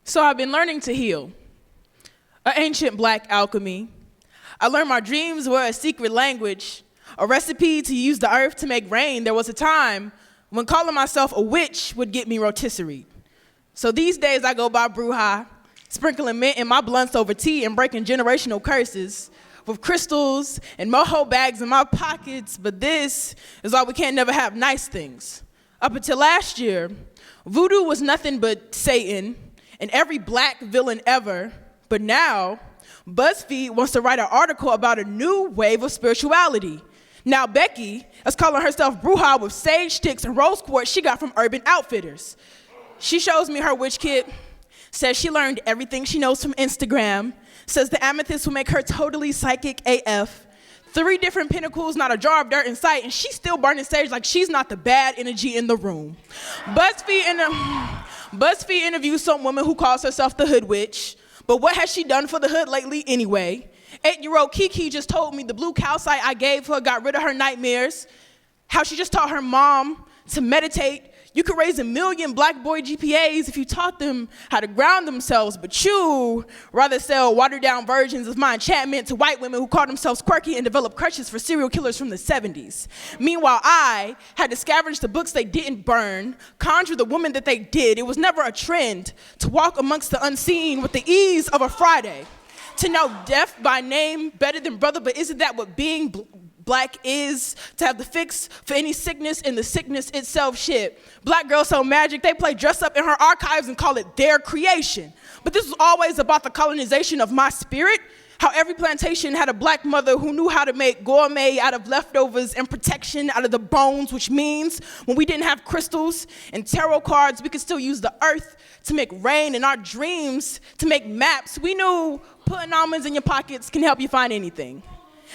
So I've been learning to heal. An ancient black alchemy. I learned my dreams were a secret language, a recipe to use the earth to make rain. There was a time when calling myself a witch would get me rotisserie. So these days I go by Bruja, sprinkling mint in my blunts over tea and breaking generational curses with crystals and mojo bags in my pockets, but this is why we can't never have nice things. Up until last year, voodoo was nothing but Satan and every black villain ever, but now BuzzFeed wants to write an article about a new wave of spirituality. Now Becky is calling herself Bruja with sage sticks and rose quartz she got from Urban Outfitters. She shows me her witch kit, says she learned everything she knows from Instagram, says the amethyst will make her totally psychic AF, 3 different pinnacles, not a jar of dirt in sight, and she's still burning sage like she's not the bad energy in the room. BuzzFeed interviews some woman who calls herself the Hood Witch, but what has she done for the hood lately anyway? 8-year-old Kiki just told me the blue calcite I gave her got rid of her nightmares, how she just taught her mom to meditate. You could raise 1 million black boy GPAs if you taught them how to ground themselves, but you rather sell watered-down versions of my enchantment to white women who call themselves quirky and develop crutches for serial killers from the 70s. Meanwhile, I had to scavenge the books they didn't burn, conjure the woman that they did. It was never a trend to walk amongst the unseen with the ease of a Friday, to know death by name better than brother, but isn't that what being black is? To have the fix for any sickness and the sickness itself. Shit. Black girls so magic, they play dress up in her archives and call it their creation. But this was always about the colonization of my spirit, how every plantation had a black mother who knew how to make gourmet out of leftovers and protection out of the bones, which means when we didn't have crystals and tarot cards, we could still use the earth to make rain and our dreams to make maps. We knew putting almonds in your pockets can help you find anything,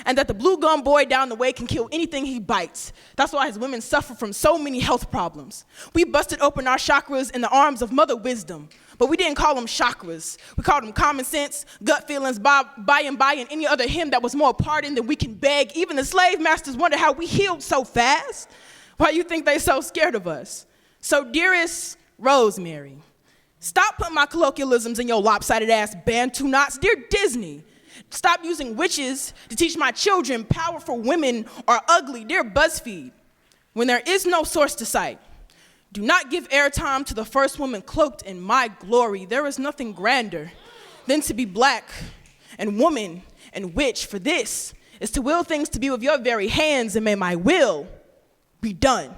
and that the blue gum boy down the way can kill anything he bites. That's why his women suffer from so many health problems. We busted open our chakras in the arms of Mother Wisdom, but we didn't call them chakras. We called them common sense, gut feelings, by and by, and any other hymn that was more pardon than we can beg. Even the slave masters wonder how we healed so fast. Why you think they so scared of us? So dearest Rosemary, stop putting my colloquialisms in your lopsided ass Bantu knots. Dear Disney, stop using witches to teach my children powerful women are ugly. Dear BuzzFeed, when there is no source to cite, do not give airtime to the first woman cloaked in my glory. There is nothing grander than to be black and woman and witch, for this is to will things to be with your very hands, and may my will be done.